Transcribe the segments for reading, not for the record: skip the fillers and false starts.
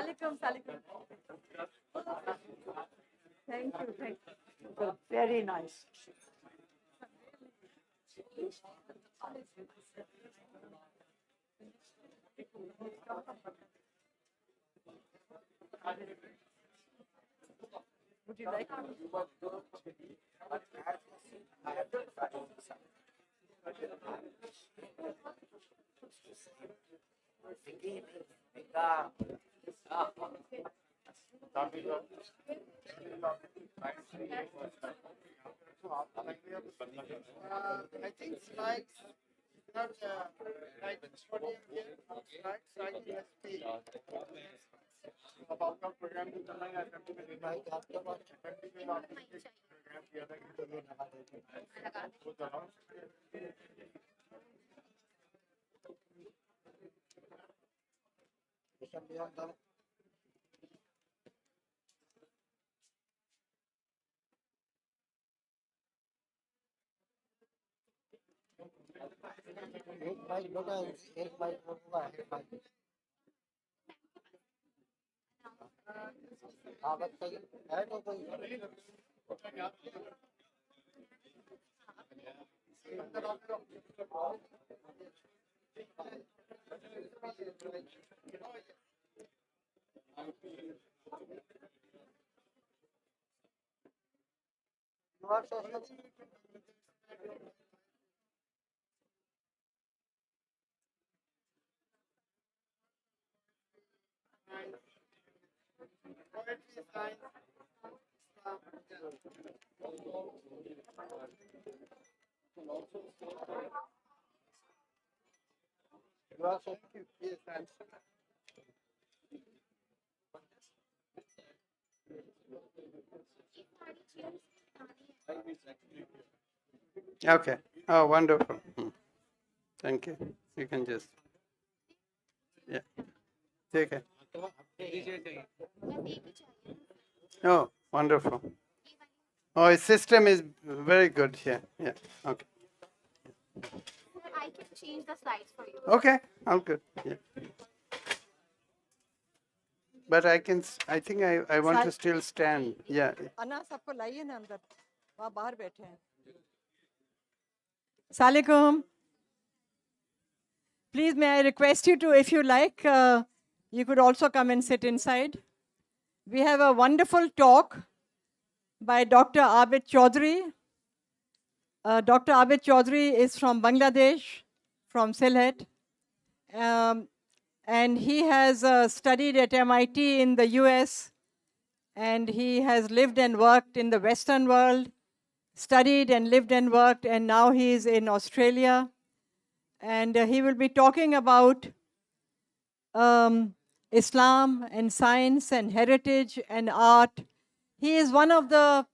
Salikum, Salikum. Thank you, thank you. Very nice. Would you like to? I think slides, not like podium here, slides, I think let's see about the program to the line assembly में देखा है आपके पास assembly में आपके program किया था कि तो लगा देते हैं वो चलाओ assembly on the एक माइक होगा एक माइक होगा एक माइक आवाज सही है तो कोई Okay. Oh, wonderful. Thank you. You can just. Yeah. Take it. Oh, wonderful. Oh, his system is very good here. Yeah. Okay. I can change the slides for you. Okay. All good. Yeah. But I think I want to still stand. Yeah. अन्ना सबको लाइए ना अंदर वहाँ बाहर बैठे हैं Salikum. Please, may I request you to, if you like, you could also come and sit inside. We have a wonderful talk by Dr. Abed Chaudhury. Dr. Abed Chaudhury is from Bangladesh, from Sylhet. And he has studied at MIT in the US, and he has lived and worked in the Western world, studied and lived and worked, and now he is in Australia. And he will be talking about Islam and science and heritage and art. He is one of the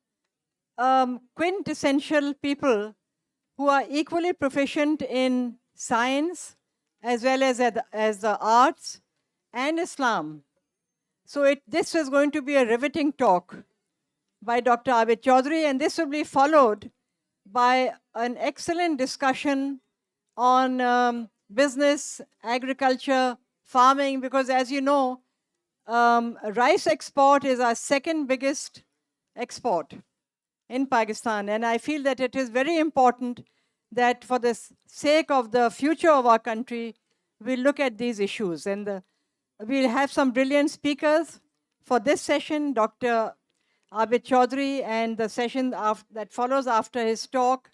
quintessential people who are equally proficient in science as well as the arts and Islam. So this is going to be a riveting talk by Dr. Abed Chaudhury, and this will be followed by an excellent discussion on business, agriculture, farming, because as you know, rice export is our second biggest export in Pakistan. And I feel that it is very important that for the sake of the future of our country, we look at these issues. And we'll have some brilliant speakers for this session, Dr. Abed Chaudhury, and the session that follows after his talk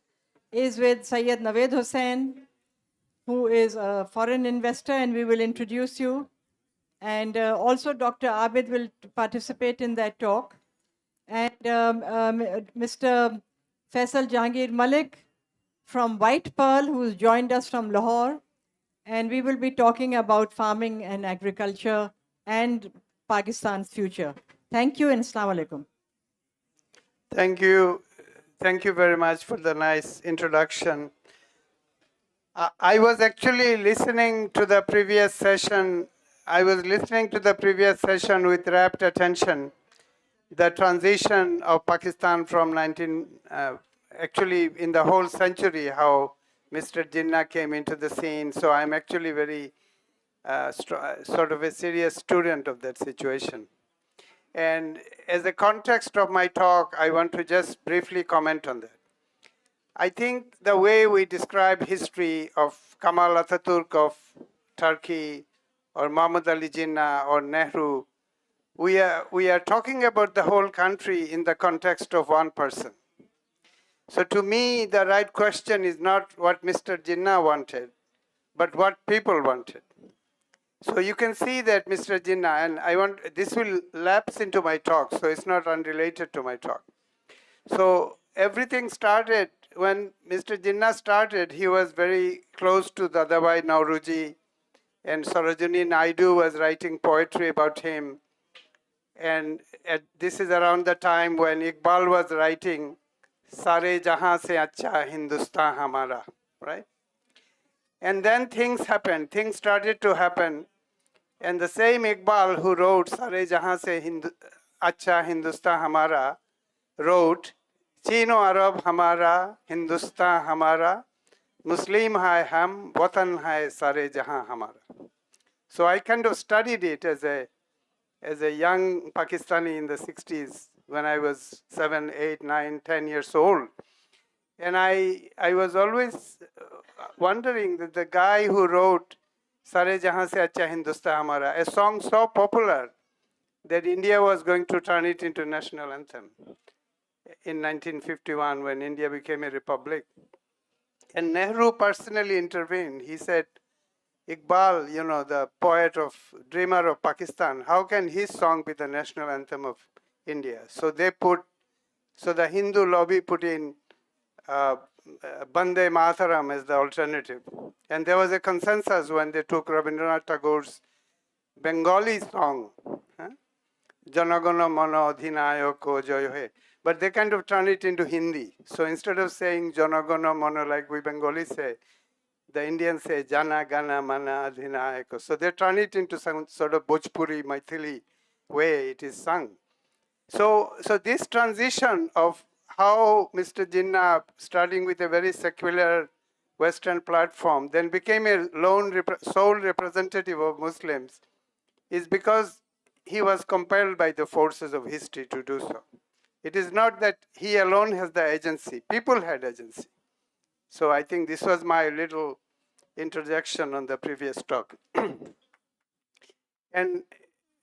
is with Syed Naved Hussain, who is a foreign investor, and we will introduce you. And also Dr. Abed will participate in that talk. And Mr. Faisal Jahangir Malik from White Pearl, who's joined us from Lahore. And we will be talking about farming and agriculture and Pakistan's future. Thank you, and Assalamu alaikum. Thank you. Thank you very much for the nice introduction. I was actually listening to the previous session. I was listening to the previous session with rapt attention. The transition of Pakistan from actually in the whole century, how Mr. Jinnah came into the scene. So I'm actually very sort of a serious student of that situation. And as a context of my talk, I want to just briefly comment on that. I think the way we describe history of Kemal Atatürk of Turkey or Muhammad Ali Jinnah or Nehru, we are talking about the whole country in the context of one person. So to me, the right question is not what Mr. Jinnah wanted, but what people wanted. So you can see that Mr. Jinnah, and this will lapse into my talk, so it's not unrelated to my talk. So everything started when Mr. Jinnah started. He was very close to Dadabai Nauruji, and Sarojini Naidu was writing poetry about him. And this is around the time when Iqbal was writing Sare Jahan Se Acha Hindustan Hamara, right? And then things happened. Things started to happen. And the same Iqbal who wrote Sare Jahan Se Acha Hindustan Hamara wrote Chino Arab Hamara, Hindustan Hamara, Muslim hai ham, Watan hai Sare Jahan Hamara. So I kind of studied it as a young Pakistani in the 60s when I was 7, 8, 9, 10 years old. And I was always wondering that the guy who wrote Sare Jahan Se Acha Hindustan Hamara, a song so popular that India was going to turn it into national anthem in 1951 when India became a republic. And Nehru personally intervened. He said, Iqbal, the poet of dreamer of Pakistan, how can his song be the national anthem of India? So the Hindu lobby put in Bande Mataram as the alternative. And there was a consensus when they took Rabindranath Tagore's Bengali song, Janagana Mana Adhinayako Joy He. But they kind of turned it into Hindi. So instead of saying Janagana Mana like we Bengalis say, the Indians say Jana Gana Mana Adhinayako. So they turn it into some sort of Bhojpuri, Maithili way it is sung. So this transition of how Mr. Jinnah, starting with a very secular Western platform, then became a sole representative of Muslims, is because he was compelled by the forces of history to do so. It is not that he alone has the agency. People had agency. So I think this was my little interjection on the previous talk. And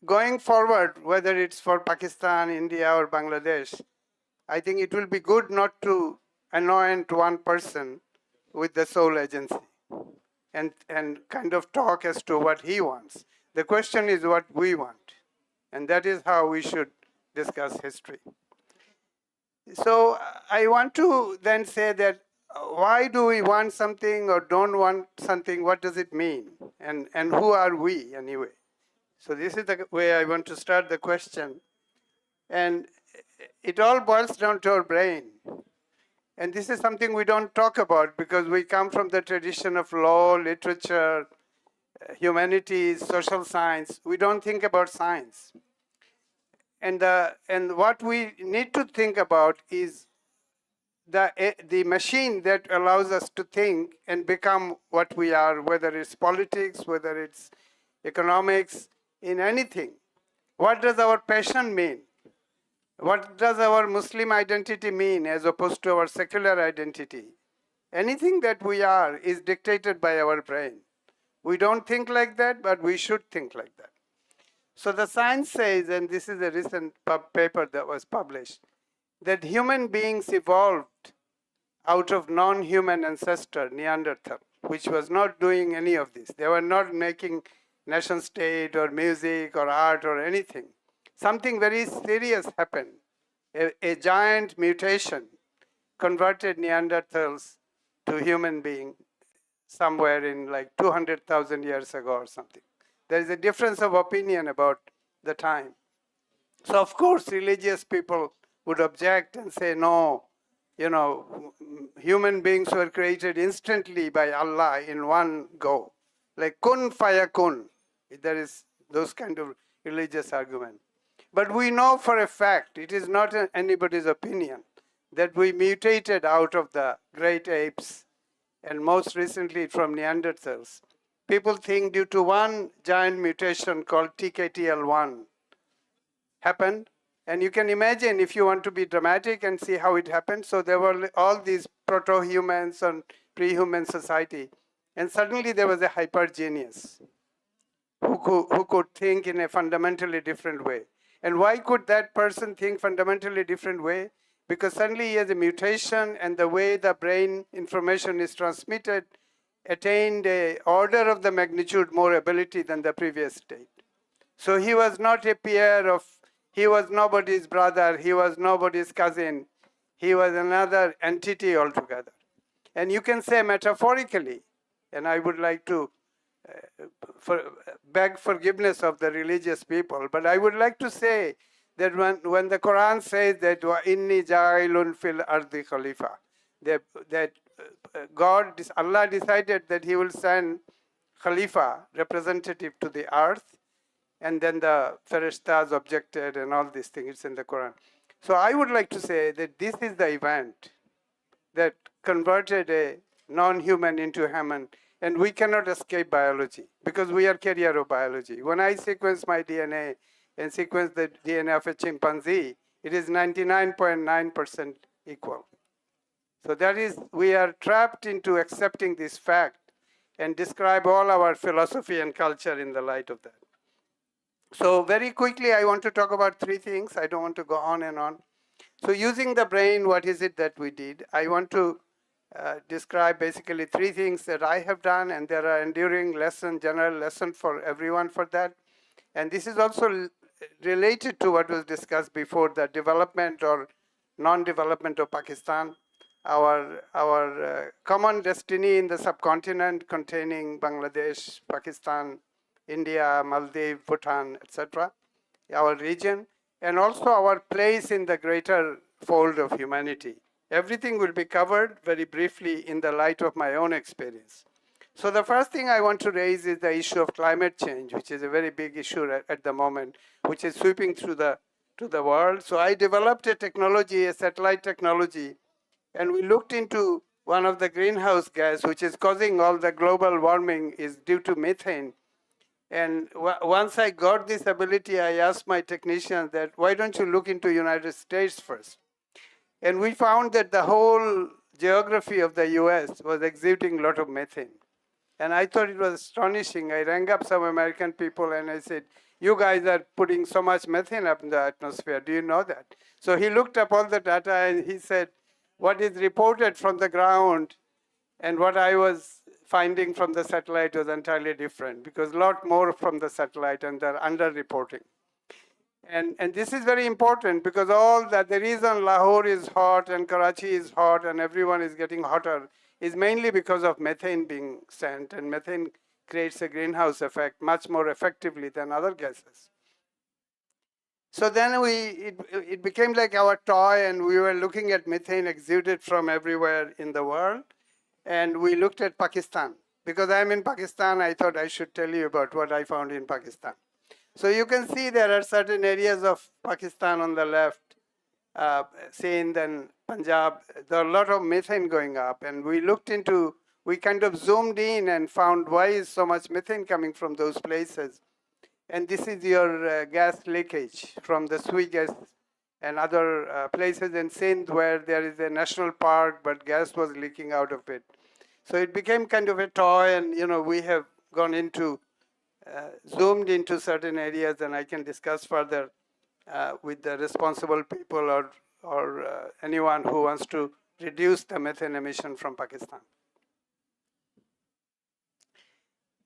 going forward, whether it's for Pakistan, India, or Bangladesh, I think it will be good not to anoint one person with the sole agency and kind of talk as to what he wants. The question is what we want. And that is how we should discuss history. So I want to then say that why do we want something or don't want something? What does it mean? And who are we anyway? So this is the way I want to start the question. And it all boils down to our brain. And this is something we don't talk about because we come from the tradition of law, literature, humanities, social science. We don't think about science. And what we need to think about is the machine that allows us to think and become what we are, whether it's politics, whether it's economics, in anything. What does our passion mean? What does our Muslim identity mean as opposed to our secular identity? Anything that we are is dictated by our brain. We don't think like that, but we should think like that. So the science says, and this is a recent paper that was published, that human beings evolved out of non-human ancestor, Neanderthal, which was not doing any of this. They were not making nation state or music or art or anything. Something very serious happened. A giant mutation converted Neanderthals to human being somewhere in like 200,000 years ago or something. There is a difference of opinion about the time. So of course religious people would object and say, no, human beings were created instantly by Allah in one go. Like kun fayakun. There is those kind of religious argument. But we know for a fact, it is not anybody's opinion, that we mutated out of the great apes and most recently from Neanderthals. people think due to one giant mutation called TKTL1 happened. And you can imagine if you want to be dramatic and see how it happened. So there were all these proto-humans and pre-human society. And suddenly there was a hyper genius who could think in a fundamentally different way. And why could that person think fundamentally different way? Because suddenly he has a mutation and the way the brain information is transmitted attained a order of the magnitude more ability than the previous state. So he was not a peer of, he was nobody's brother, he was nobody's cousin, he was another entity altogether. And you can say metaphorically, and I would like to beg forgiveness of the religious people, but I would like to say that when the Quran says that inni ja'ilun fil ardi khalifa, that God, Allah decided that He will send Khalifa, representative to the earth, and then the Ferishtas objected and all these things, it's in the Quran. So I would like to say that this is the event that converted a non-human into human, and we cannot escape biology because we are carrier of biology. When I sequence my DNA and sequence the DNA of a chimpanzee, it is 99.9% equal. So that is, we are trapped into accepting this fact and describe all our philosophy and culture in the light of that. So very quickly, I want to talk about three things. I don't want to go on and on. So using the brain, what is it that we did? I want to describe basically three things that I have done, and there are enduring lesson, general lesson for everyone for that. And this is also related to what was discussed before, the development or non-development of Pakistan, our common destiny in the subcontinent containing Bangladesh, Pakistan, India, Maldives, Bhutan, etc., our region, and also our place in the greater fold of humanity. Everything will be covered very briefly in the light of my own experience. So the first thing I want to raise is the issue of climate change, which is a very big issue at the moment, which is sweeping through the world. So I developed a technology, a satellite technology, and we looked into one of the greenhouse gas, which is causing all the global warming, is due to methane. And once I got this ability, I asked my technicians that, why don't you look into United States first? And we found that the whole geography of the US was exuding a lot of methane. And I thought it was astonishing. I rang up some American people and I said, you guys are putting so much methane up in the atmosphere. Do you know that? So he looked up all the data and he said, what is reported from the ground and what I was finding from the satellite was entirely different, because a lot more from the satellite and they're under-reporting. And this is very important because all that the reason Lahore is hot and Karachi is hot and everyone is getting hotter is mainly because of methane being sent, and methane creates a greenhouse effect much more effectively than other gases. So then it became like our toy, and we were looking at methane exuded from everywhere in the world. And we looked at Pakistan. Because I'm in Pakistan, I thought I should tell you about what I found in Pakistan. So you can see there are certain areas of Pakistan on the left, Sindh and Punjab. There are a lot of methane going up. And we kind of zoomed in and found why is so much methane coming from those places. And this is your gas leakage from the Sui gas and other places in Sindh where there is a national park, but gas was leaking out of it. So it became kind of a toy, and we have gone into, zoomed into certain areas, and I can discuss further with the responsible people or anyone who wants to reduce the methane emission from Pakistan.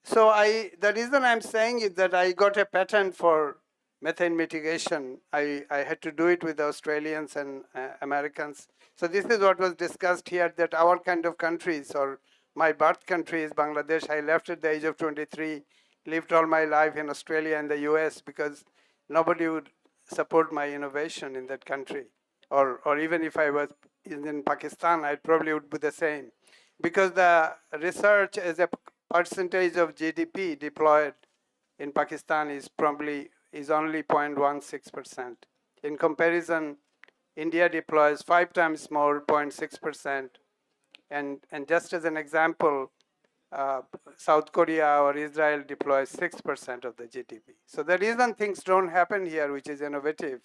So the reason I'm saying is that I got a patent for methane mitigation. I had to do it with the Australians and Americans. So this is what was discussed here, that our kind of countries, or my birth country is Bangladesh. I left at the age of 23, lived all my life in Australia and the US because nobody would support my innovation in that country. Or even if I was in Pakistan, I probably would be the same. Because the research as a percentage of GDP deployed in Pakistan is only 0.16%. In comparison, India deploys 5 times more, 0.6%. And just as an example, uh, South Korea or Israel deploys 6% of the GDP. So the reason things don't happen here, which is innovative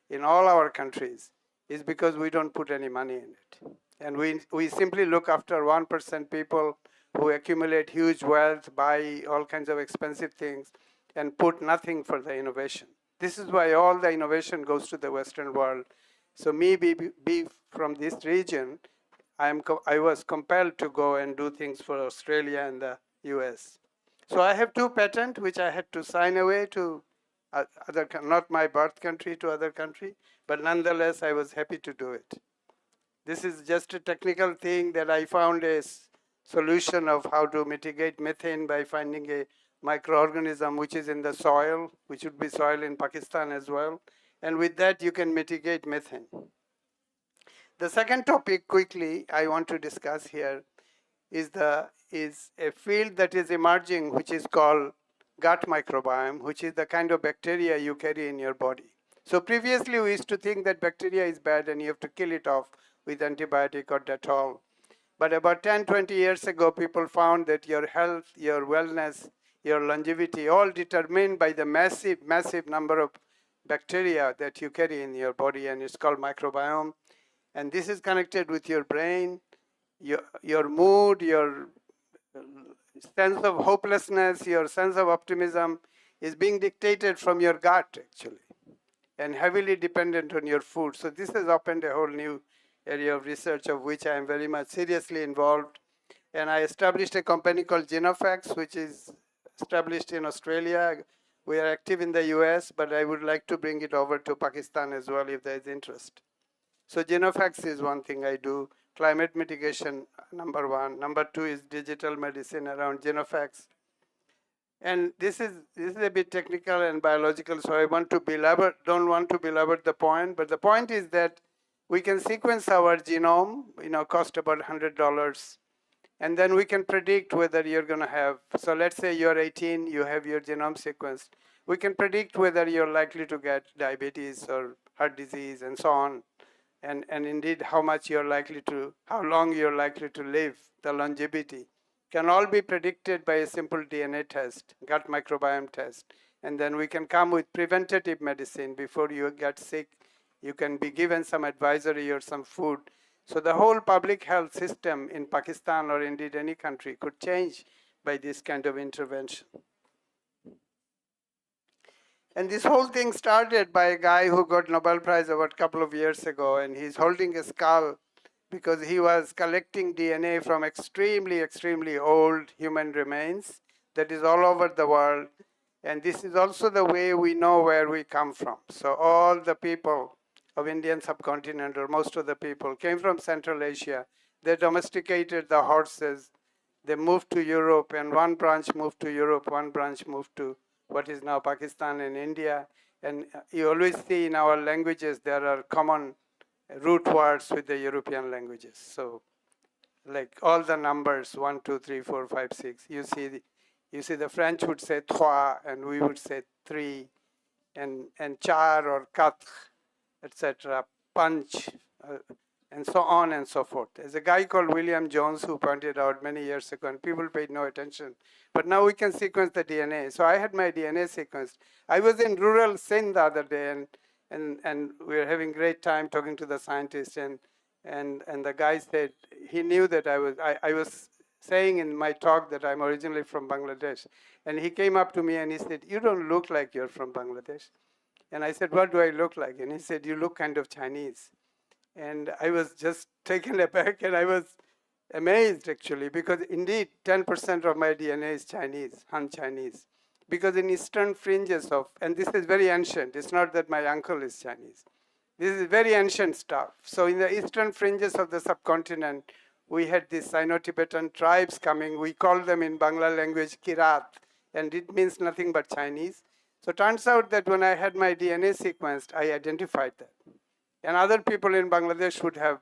in all our countries, is because we don't put any money in it. And we simply look after 1% people who accumulate huge wealth, buy all kinds of expensive things, and put nothing for the innovation. This is why all the innovation goes to the Western world. So me be from this region, I was compelled to go and do things for Australia and the US. So I have 2 patents which I had to sign away to other, not my birth country, to other country, but nonetheless I was happy to do it. This is just a technical thing that I found a solution of how to mitigate methane by finding a microorganism which is in the soil, which would be soil in Pakistan as well. And with that you can mitigate methane. The second topic quickly I want to discuss here is a field that is emerging which is called gut microbiome, which is the kind of bacteria you carry in your body. So previously we used to think that bacteria is bad and you have to kill it off with antibiotic or Dettol. But about 10, 20 years ago, people found that your health, your wellness, your longevity, all determined by the massive, massive number of bacteria that you carry in your body, and it's called microbiome. And this is connected with your brain, your mood, your sense of hopelessness, your sense of optimism is being dictated from your gut, actually, and heavily dependent on your food. So this has opened a whole new area of research of which I am very much seriously involved. And I established a company called Genofax, which is established in Australia. We are active in the US, but I would like to bring it over to Pakistan as well if there is interest. So Genofax is one thing I do. Climate mitigation, number 1. Number 2 is digital medicine around Genofax. And this is a bit technical and biological, so I don't want to belabor the point. But the point is that we can sequence our genome, cost about $100. And then we can predict whether you're going to have, so let's say you're 18, you have your genome sequenced. We can predict whether you're likely to get diabetes or heart disease and so on. And indeed how long you're likely to live, the longevity, can all be predicted by a simple DNA test, gut microbiome test. And then we can come with preventative medicine before you get sick. You can be given some advisory or some food. So the whole public health system in Pakistan or indeed any country could change by this kind of intervention. And this whole thing started by a guy who got Nobel Prize about a couple of years ago, and he's holding a skull because he was collecting DNA from extremely, extremely old human remains that is all over the world. And this is also the way we know where we come from. So all the people of Indian subcontinent, or most of the people, came from Central Asia. They domesticated the horses. They moved to Europe, and one branch moved to Europe, one branch moved to what is now Pakistan and India. And you always see in our languages there are common root words with the European languages. So like all the numbers 1, 2, 3, 4, 5, 6. You see the French would say trois and we would say three, and char or quatre, etc. Punch, and so on and so forth. There's a guy called William Jones who pointed out many years ago, and people paid no attention. But now we can sequence the DNA. So I had my DNA sequenced. I was in rural Sindh the other day, and we were having great time talking to the scientist, and the guy said he knew that I was saying in my talk that I'm originally from Bangladesh. And he came up to me and he said, "You don't look like you're from Bangladesh." And I said, "What do I look like?" And he said, "You look kind of Chinese." And I was just taken aback, and I was amazed actually, because indeed 10% of my DNA is Chinese, Han Chinese. Because in eastern fringes of, and this is very ancient, it's not that my uncle is Chinese. This is very ancient stuff. So in the eastern fringes of the subcontinent, we had these Sino-Tibetan tribes coming. We call them in Bangla language Kirat, and it means nothing but Chinese. So it turns out that when I had my DNA sequenced, I identified that. And other people in Bangladesh would have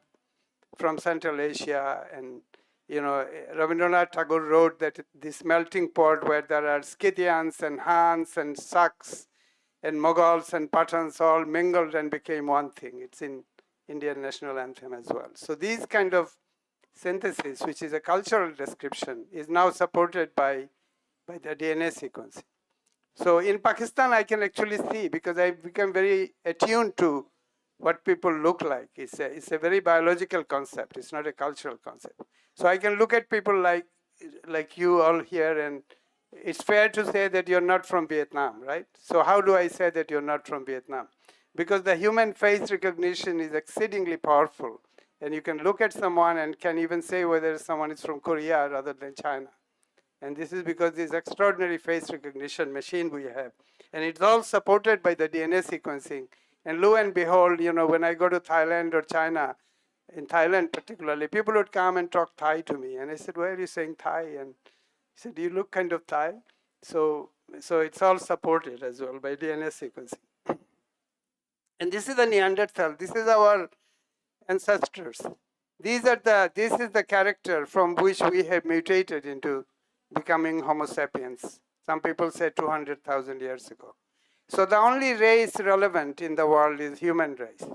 from Central Asia, and Rabindranath Tagore wrote that this melting pot where there are Scythians and Huns and Saks and Mughals and Pathans all mingled and became one thing. It's in Indian national anthem as well. So these kind of synthesis, which is a cultural description, is now supported by the DNA sequencing. So in Pakistan, I can actually see, because I've become very attuned to what people look like. It's a very biological concept. It's not a cultural concept. So I can look at people like you all here, and it's fair to say that you're not from Vietnam, right? So how do I say that you're not from Vietnam? Because the human face recognition is exceedingly powerful. And you can look at someone and can even say whether someone is from Korea rather than China. And this is because this extraordinary face recognition machine we have. And it's all supported by the DNA sequencing. And lo and behold, when I go to Thailand or China, in Thailand particularly, people would come and talk Thai to me. And I said, why are you saying Thai? And he said, you look kind of Thai. So it's all supported as well by DNA sequencing. And this is the Neanderthal. This is our ancestors. This is the character from which we have mutated into becoming Homo sapiens. Some people say 200,000 years ago. So the only race relevant in the world is human race,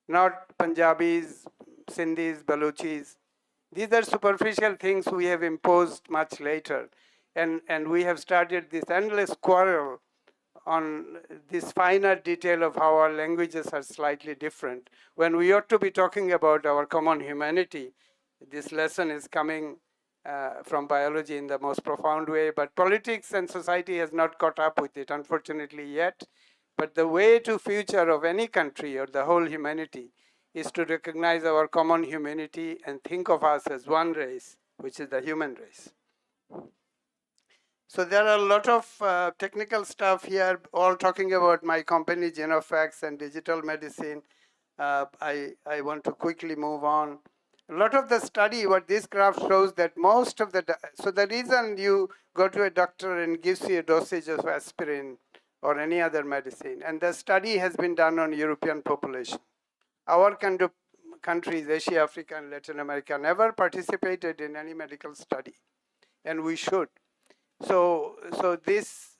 not Punjabis, Sindhis, Baluchis. These are superficial things we have imposed much later. And we have started this endless quarrel on this finer detail of how our languages are slightly different. When we ought to be talking about our common humanity, this lesson is coming from biology in the most profound way, but politics and society has not caught up with it, unfortunately, yet. But the way to future of any country or the whole humanity is to recognize our common humanity and think of us as one race, which is the human race. So there are a lot of technical stuff here, all talking about my company, Genofax, and digital medicine. I want to quickly move on. A lot of the study, what this graph shows, that most of so the reason you go to a doctor and gives you a dosage of aspirin or any other medicine, and the study has been done on European population. Our kind of countries, Asia, Africa, and Latin America, never participated in any medical study, and we should. So this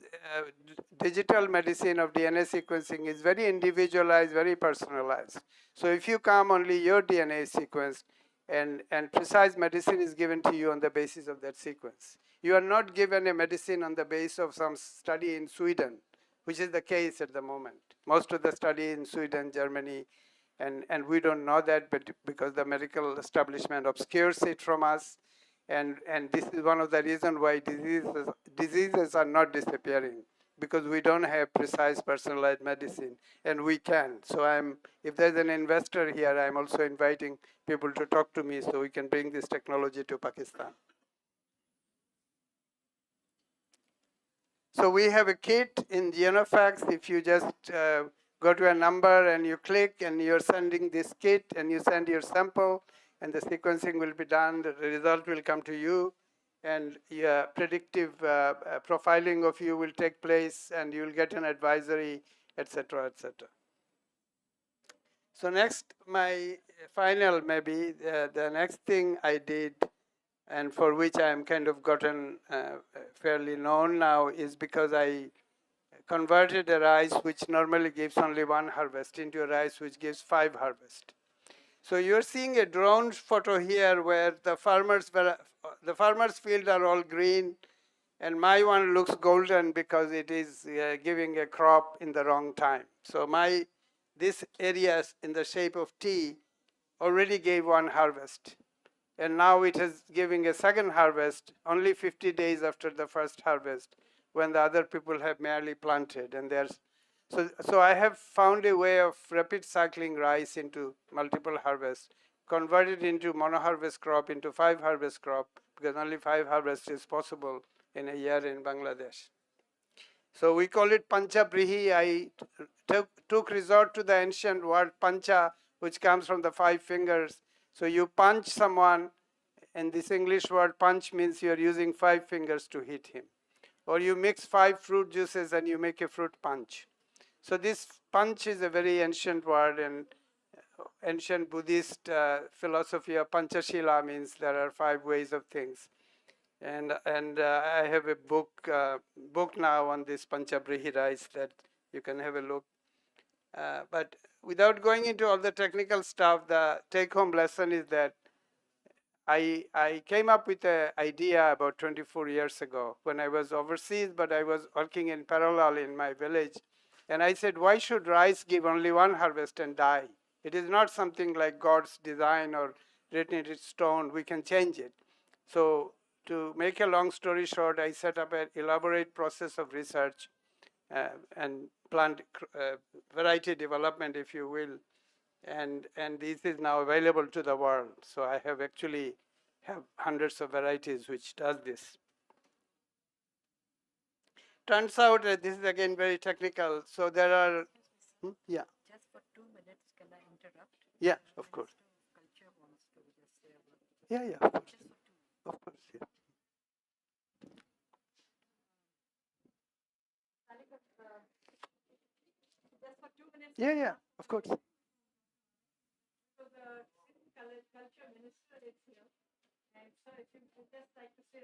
digital medicine of DNA sequencing is very individualized, very personalized. So if you come, only your DNA is sequenced, and precise medicine is given to you on the basis of that sequence. You are not given a medicine on the basis of some study in Sweden, which is the case at the moment. Most of the study in Sweden, Germany, and we don't know that, but because the medical establishment obscures it from us. And this is one of the reasons why diseases are not disappearing, because we don't have precise personalized medicine, and we can. So if there's an investor here, I'm also inviting people to talk to me so we can bring this technology to Pakistan. So we have a kit in Genofax. If you just go to a number and you click and you're sending this kit and you send your sample, and the sequencing will be done, the result will come to you, and predictive profiling of you will take place, and you'll get an advisory, etc., etc. So next, my final, maybe, the next thing I did, and for which I am kind of gotten fairly known now, is because I converted a rice which normally gives only one harvest into a rice which gives 5 harvests. So you're seeing a drone photo here where the farmers' field are all green, and my one looks golden because it is giving a crop in the wrong time. So this area in the shape of T already gave 1 harvest, and now it is giving a second harvest only 50 days after the first harvest, when the other people have merely planted, and so I have found a way of rapid cycling rice into multiple harvests, converted into mono-harvest crop into 5 harvest crop, because only 5 harvests is possible in a year in Bangladesh. So we call it pancha brihi. I took resort to the ancient word pancha, which comes from the 5 fingers. So you punch someone, and this English word punch means you are using 5 fingers to hit him. Or you mix 5 fruit juices and you make a fruit punch. So this punch is a very ancient word, and ancient Buddhist philosophy of Panchashila means there are 5 ways of things. And I have a book now on this Panchabrihi rice that you can have a look. But without going into all the technical stuff, the take-home lesson is that I came up with an idea about 24 years ago when I was overseas, but I was working in parallel in my village. And I said, why should rice give only one harvest and die? It is not something like God's design or written in stone. We can change it. So to make a long story short, I set up an elaborate process of research and plant variety development, if you will. And this is now available to the world. So I have actually have hundreds of varieties which does this. Turns out that this is again very technical. So there are, yeah. Just for 2 minutes, can I interrupt? Yeah, of course. Culture wants to just say a word. Yeah, of course. Of course, yeah. Just for 2 minutes. Yeah, of course. So the culture minister is here. And sir, if you would just like to say,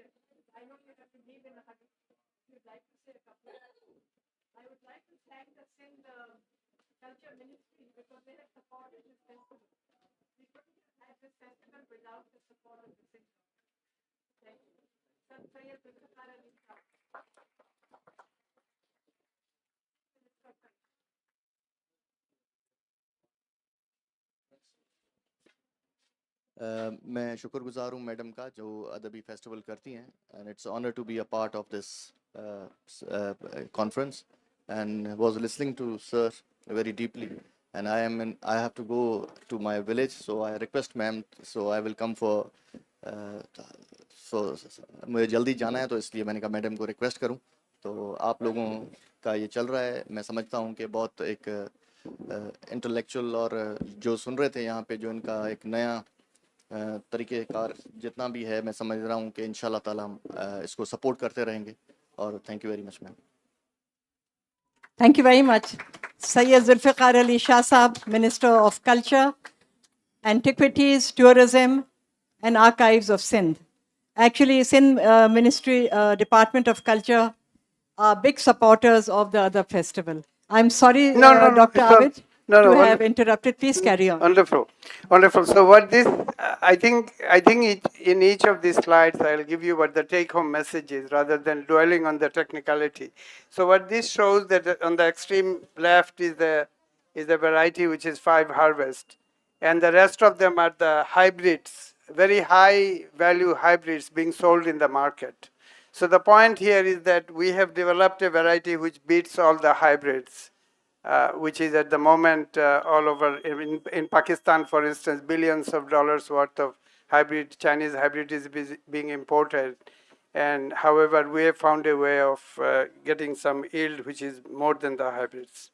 I know you have to leave in a hurry. If you'd like to say a couple of I would like to thank the Sindh Culture Ministry because they have supported this festival. We couldn't have had this festival without the support of the Sindh. Thank you. Sir, Sayyid Zulfikar Ali Shah. मैं शुक्रगुजार हूँ madam का जो अदबी festival करती हैं and it's honour to be a part of this conference and was listening to sir very deeply and I have to go to my village so I request ma'am so I will come for so मुझे जल्दी जाना है तो इसलिए मैंने कहा madam को request करूं तो आप लोगों का ये चल रहा है मैं समझता हूं कि बहुत एक इंटेलेक्चुअल और जो सुन रहे थे यहाँ पे जो इनका एक नया तरीक़ेकार जितना भी है मैं समझ रहा हूँ कि इंशाल्लाह ताला हम इसको सपोर्ट करते रहेंगे और thank you very much ma'am Thank you very much. Sayyid Zulfikar Ali Shah Sahab, Minister of Culture, Antiquities, Tourism and Archives of Sindh. Actually, Sindh Ministry, Department of Culture are big supporters of the other festival. I'm sorry, No, Dr. it's not- Abed, to have interrupted. Please carry on. Wonderful. So what this, I think in each of these slides, I'll give you what the take-home message is rather than dwelling on the technicality. So what this shows that on the extreme left is the variety which is 5 harvest, and the rest of them are the hybrids, very high value hybrids being sold in the market. So the point here is that we have developed a variety which beats all the hybrids. Which is at the moment all over in Pakistan, for instance, billions of dollars worth of Chinese hybrid is being imported. And however, we have found a way of getting some yield which is more than the hybrids.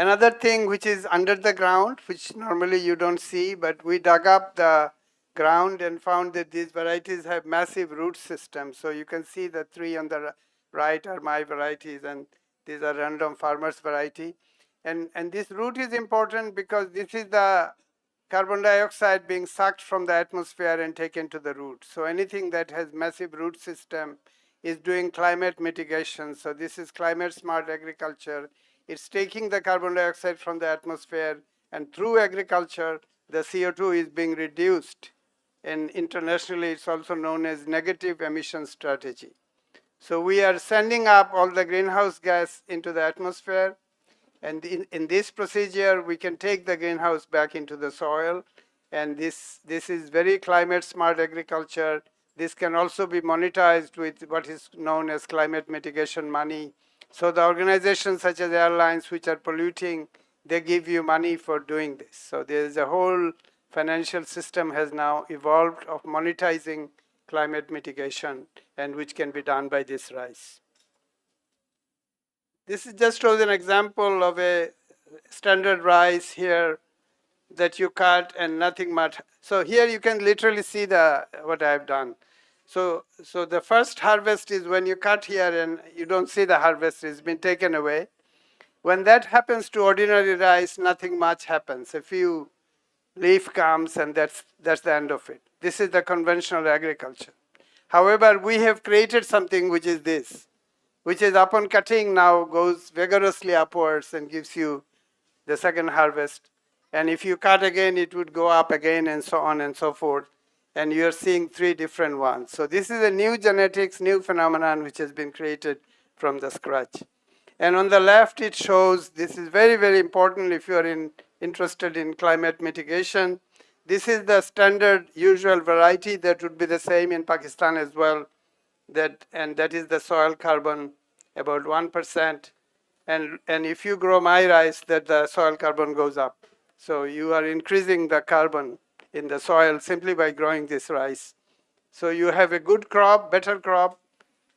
Another thing which is under the ground, which normally you don't see, but we dug up the ground and found that these varieties have massive root systems. So you can see the 3 on the right are my varieties, and these are random farmers variety. And this root is important because this is the carbon dioxide being sucked from the atmosphere and taken to the root. So anything that has massive root system is doing climate mitigation. So this is climate smart agriculture. It's taking the carbon dioxide from the atmosphere, and through agriculture, the CO2 is being reduced. And internationally, it's also known as negative emission strategy. So we are sending up all the greenhouse gas into the atmosphere. And in this procedure, we can take the greenhouse back into the soil. And this is very climate smart agriculture. This can also be monetized with what is known as climate mitigation money. So the organizations such as airlines which are polluting, they give you money for doing this. So there is a whole financial system has now evolved of monetizing climate mitigation, and which can be done by this rice. This is just shows an example of a standard rice here that you cut and nothing much. So here you can literally see what I have done. So the first harvest is when you cut here and you don't see the harvest, it's been taken away. When that happens to ordinary rice, nothing much happens. A few leaf comes and that's the end of it. This is the conventional agriculture. However, we have created something which is this, which is upon cutting now goes vigorously upwards and gives you the second harvest. And if you cut again, it would go up again, and so on and so forth. And you're seeing 3 different ones. So this is a new genetics, new phenomenon which has been created from the scratch. And on the left, it shows, this is very, very important if you are interested in climate mitigation. This is the standard usual variety that would be the same in Pakistan as well. And that is the soil carbon, about 1%. And if you grow my rice, that the soil carbon goes up. So you are increasing the carbon in the soil simply by growing this rice. So you have a good crop, better crop,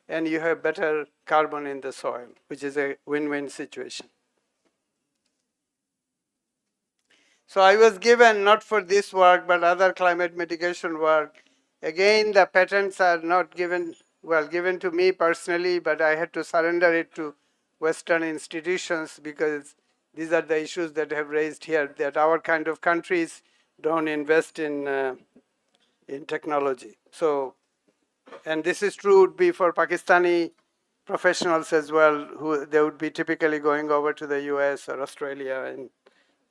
and you have better carbon in the soil, which is a win-win situation. So I was given, not for this work, but other climate mitigation work. Again, the patents are not given, well, given to me personally, but I had to surrender it to Western institutions because these are the issues that have raised here, that our kind of countries don't invest in technology. So, and this is true would be for Pakistani professionals as well, who they would be typically going over to the US or Australia. And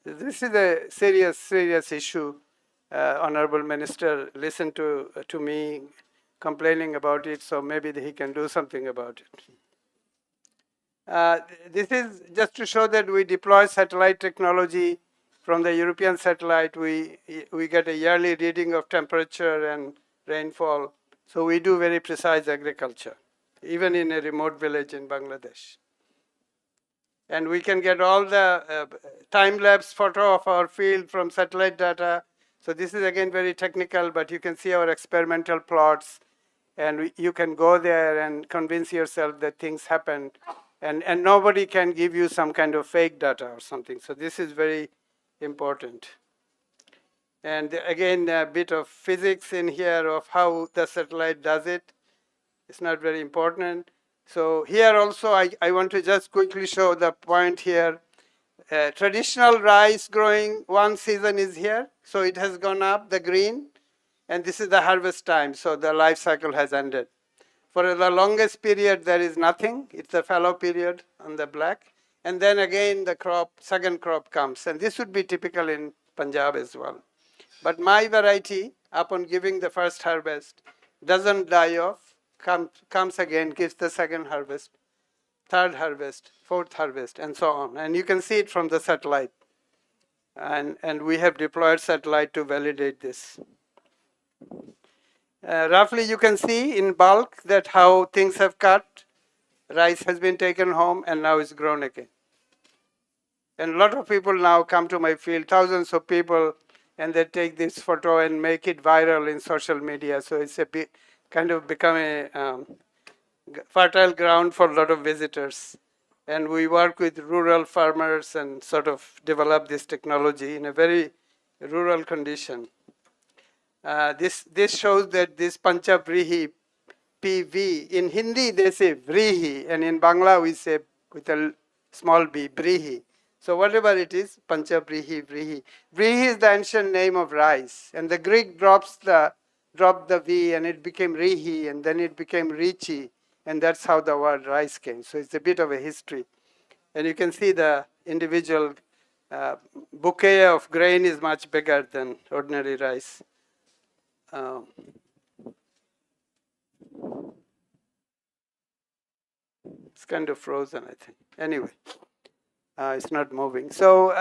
this is a serious, serious issue. Honorable Minister listened to me complaining about it, so maybe he can do something about it. This is just to show that we deploy satellite technology. From the European satellite, we get a yearly reading of temperature and rainfall. So we do very precise agriculture, even in a remote village in Bangladesh. And we can get all the time-lapse photo of our field from satellite data. So this is again very technical, but you can see our experimental plots, and you can go there and convince yourself that things happen. And nobody can give you some kind of fake data or something. So this is very important. And again, a bit of physics in here of how the satellite does it. It's not very important. So here also, I want to just quickly show the point here. Traditional rice growing, one season is here. So it has gone up, the green. And this is the harvest time. So the life cycle has ended. For the longest period, there is nothing. It's the fallow period on the black. And then again, the crop, second crop comes. And this would be typical in Punjab as well. But my variety, upon giving the first harvest, doesn't die off, comes again, gives the second harvest, third harvest, fourth harvest, and so on. And you can see it from the satellite. And we have deployed satellite to validate this. Roughly, you can see in bulk that how things have cut. Rice has been taken home and now it's grown again. And a lot of people now come to my field, thousands of people, and they take this photo and make it viral in social media. So it's a bit, kind of become a fertile ground for a lot of visitors. And we work with rural farmers and sort of develop this technology in a very rural condition. This shows that this Pancha Vrihi, PV, in Hindi they say Vrihi, and in Bangla we say with a small b, Vrihi. So whatever it is, Pancha Vrihi, Vrihi. Vrihi is the ancient name of rice, and the Greek dropped the V and it became Rihi, and then it became Richi, and that's how the word rice came. So it's a bit of a history. And you can see the individual bouquet of grain is much bigger than ordinary rice. It's kind of frozen, I think. Anyway, it's not moving. So,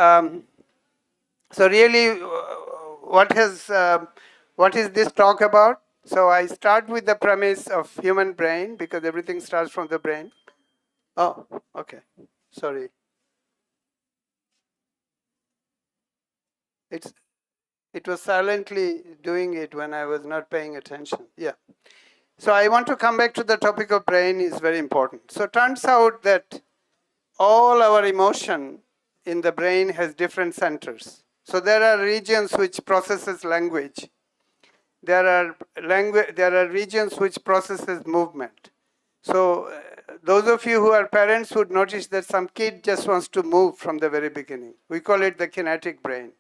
so really, what is this talk about? So I start with the premise of human brain because everything starts from the brain. Oh, okay. Sorry. It was silently doing it when I was not paying attention. Yeah. So I want to come back to the topic of brain is very important. So it turns out that all our emotion in the brain has different centers. So there are regions which processes language. There are regions which processes movement. So those of you who are parents would notice that some kid just wants to move from the very beginning. We call it the kinetic brain.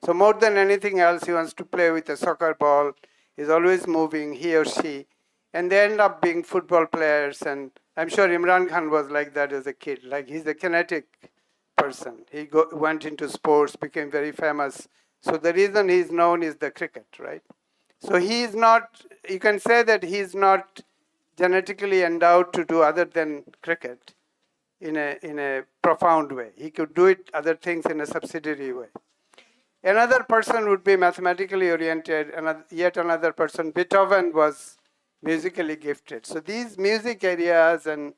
So more than anything else, he wants to play with a soccer ball. He's always moving, he or she. And they end up being football players. And I'm sure Imran Khan was like that as a kid. Like he's a kinetic person. He went into sports, became very famous. So the reason he's known is the cricket, right? So he is not, you can say that he is not genetically endowed to do other than cricket in a profound way. He could do it other things in a subsidiary way. Another person would be mathematically oriented, and yet another person, Beethoven, was musically gifted. So these music areas and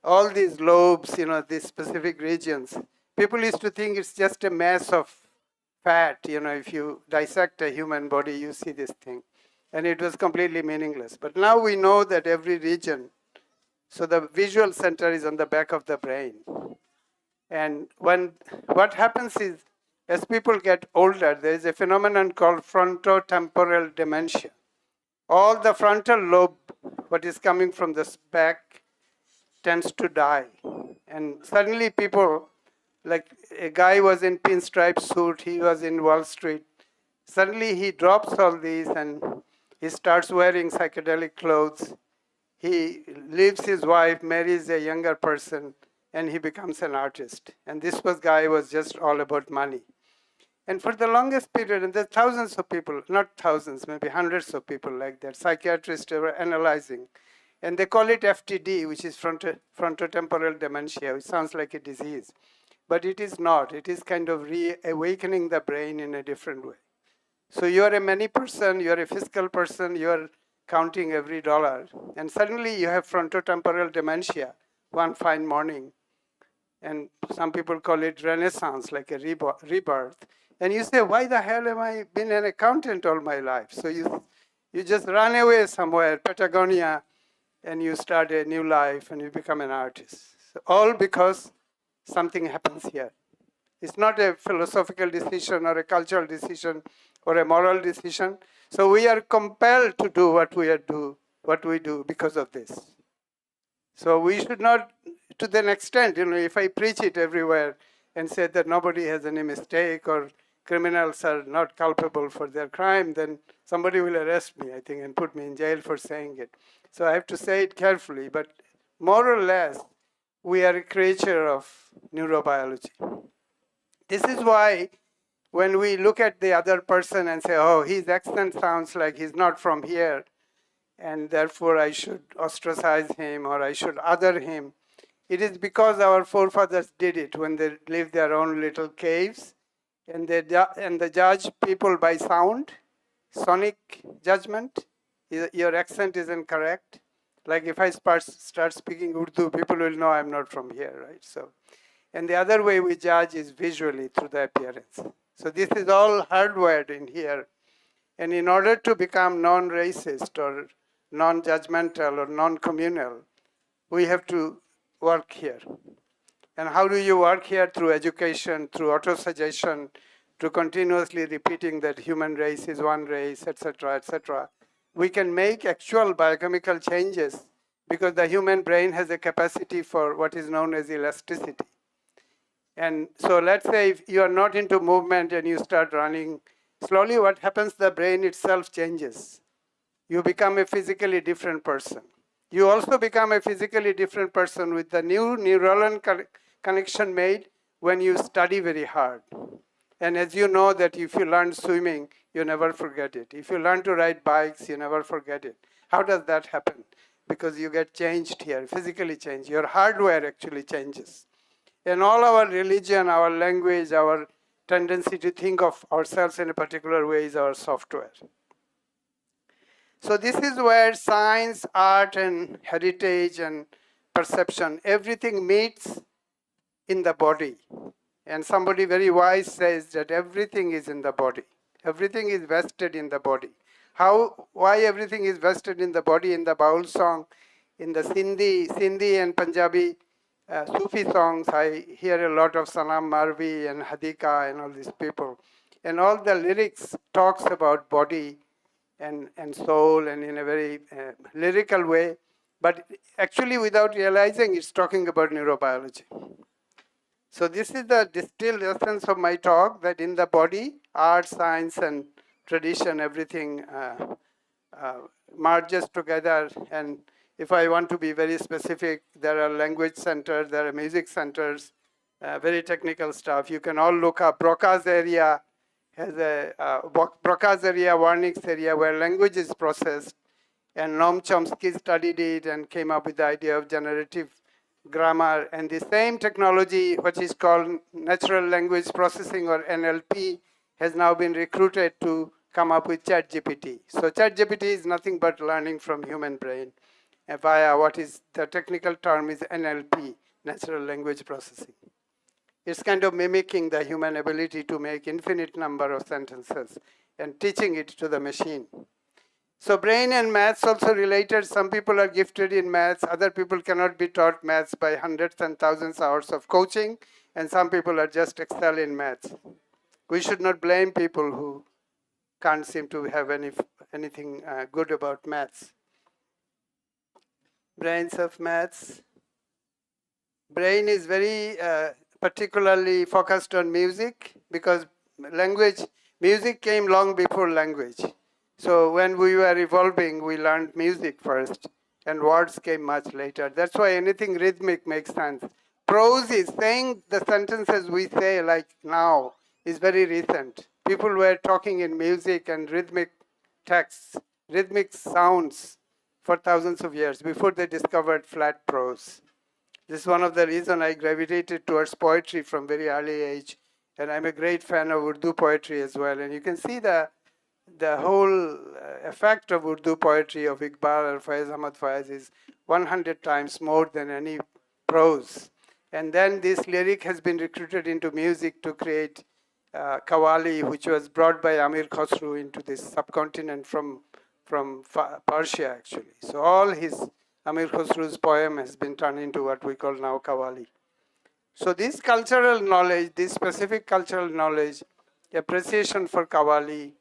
all these lobes, these specific regions, people used to think it's just a mass of fat. If you dissect a human body, you see this thing. And it was completely meaningless. But now we know that every region, so the visual center is on the back of the brain. And what happens is, as people get older, there is a phenomenon called frontotemporal dementia. All the frontal lobe, what is coming from the back, tends to die. And suddenly people, like a guy was in pinstripe suit, he was in Wall Street. Suddenly he drops all these and he starts wearing psychedelic clothes. He leaves his wife, marries a younger person, and he becomes an artist. And this guy was just all about money. And for the longest period, and there's thousands of people, not thousands, maybe hundreds of people like that, psychiatrists were analyzing. And they call it FTD, which is frontotemporal dementia, which sounds like a disease. But it is not. It is kind of reawakening the brain in a different way. So you're a money person, you're a fiscal person, you're counting every dollar. And suddenly you have frontotemporal dementia one fine morning. And some people call it renaissance, like a rebirth. And you say, why the hell am I been an accountant all my life? So you just run away somewhere, Patagonia, and you start a new life and you become an artist. So all because something happens here. It's not a philosophical decision or a cultural decision or a moral decision. So we are compelled to do what we do because of this. So we should not, to the extent, if I preach it everywhere and say that nobody has any mistake or criminals are not culpable for their crime, then somebody will arrest me, I think, and put me in jail for saying it. So I have to say it carefully, but more or less, we are a creature of neurobiology. This is why when we look at the other person and say, oh, his accent sounds like he's not from here, and therefore I should ostracize him or I should other him, it is because our forefathers did it when they lived their own little caves, and they judge people by sound, sonic judgment. Your accent isn't correct. Like if I start speaking Urdu, people will know I'm not from here, right? So, and the other way we judge is visually through the appearance. So this is all hardwired in here. And in order to become non-racist or non-judgmental or non-communal, we have to work here. And how do you work here? Through education, through autosuggestion, through continuously repeating that human race is one race, etc., etc. We can make actual biochemical changes because the human brain has a capacity for what is known as elasticity. And so let's say if you are not into movement and you start running, slowly what happens, the brain itself changes. You become a physically different person. You also become a physically different person with the new neuronal connection made when you study very hard. And as you know that if you learn swimming, you never forget it. If you learn to ride bikes, you never forget it. How does that happen? Because you get changed here, physically changed. Your hardware actually changes. And all our religion, our language, our tendency to think of ourselves in a particular way is our software. So this is where science, art, and heritage and perception, everything meets in the body. And somebody very wise says that everything is in the body. Everything is vested in the body. Why everything is vested in the body? In the Baul song, in the Sindhi and Punjabi Sufi songs, I hear a lot of Sanam Marvi and Hadika and all these people. And all the lyrics talks about body and soul and in a very lyrical way. But actually without realizing it's talking about neurobiology. So this is the distilled essence of my talk, that in the body, art, science, and tradition, everything merges together. And if I want to be very specific, there are language centers, there are music centers, very technical stuff. You can all look up. Broca's area has a Broca's area, Warnick's area, where language is processed. And Noam Chomsky studied it and came up with the idea of generative grammar. And the same technology, which is called natural language processing or NLP, has now been recruited to come up with ChatGPT. So ChatGPT is nothing but learning from human brain via what is the technical term is NLP, natural language processing. It's kind of mimicking the human ability to make infinite number of sentences and teaching it to the machine. So brain and maths also related. Some people are gifted in maths. Other people cannot be taught maths by hundreds and thousands of hours of coaching. And some people are just excel in maths. We should not blame people who can't seem to have anything good about maths. Brains of maths. Brain is very particularly focused on music because music came long before language. So when we were evolving, we learned music first, and words came much later. That's why anything rhythmic makes sense. Prose is saying the sentences we say like now is very recent. People were talking in music and rhythmic texts, rhythmic sounds for thousands of years before they discovered flat prose. This is one of the reasons I gravitated towards poetry from very early age, and I'm a great fan of Urdu poetry as well. And you can see the whole effect of Urdu poetry of Iqbal or Faiz Ahmad Faiz is 100 times more than any prose. And then this lyric has been recruited into music to create Qawwali, which was brought by Amir Khosrow into this subcontinent from Persia, actually. So all his Amir Khosrow's poem has been turned into what we call now Qawwali. So this cultural knowledge, this specific cultural knowledge, appreciation for Qawwali,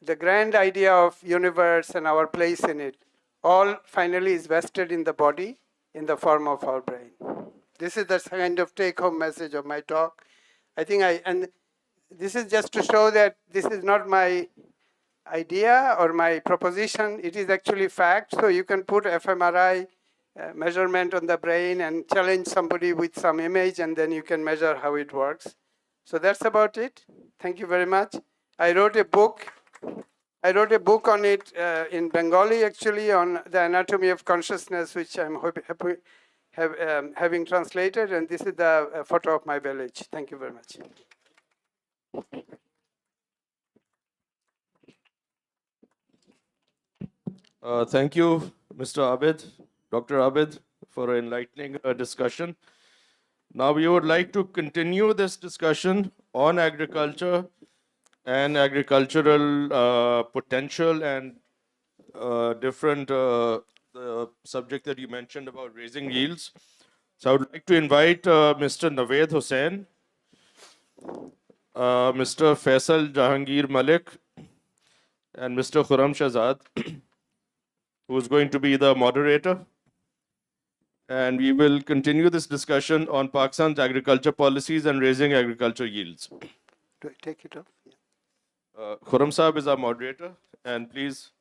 the grand idea of universe and our place in it, all finally is vested in the body in the form of our brain. This is the kind of take-home message of my talk. I think and this is just to show that this is not my idea or my proposition. It is actually fact. So you can put fMRI measurement on the brain and challenge somebody with some image, and then you can measure how it works. So that's about it. Thank you very much. I wrote a book on it in Bengali, actually, on the anatomy of consciousness, which I'm happy having translated. And this is the photo of my village. Thank you very much. Thank you, Mr. Abed, Dr. Abed, for an enlightening discussion. Now we would like to continue this discussion on agriculture and agricultural potential and different the subject that you mentioned about raising yields. So I would like to invite Mr. Naved Hussain, Mr. Faisal Jahangir Malik, and Mr. Khurram Shahzad, who is going to be the moderator. And we will continue this discussion on Pakistan's agriculture policies and raising agriculture yields. Do I take it off? Yeah. Khurram Saab is our moderator, and please.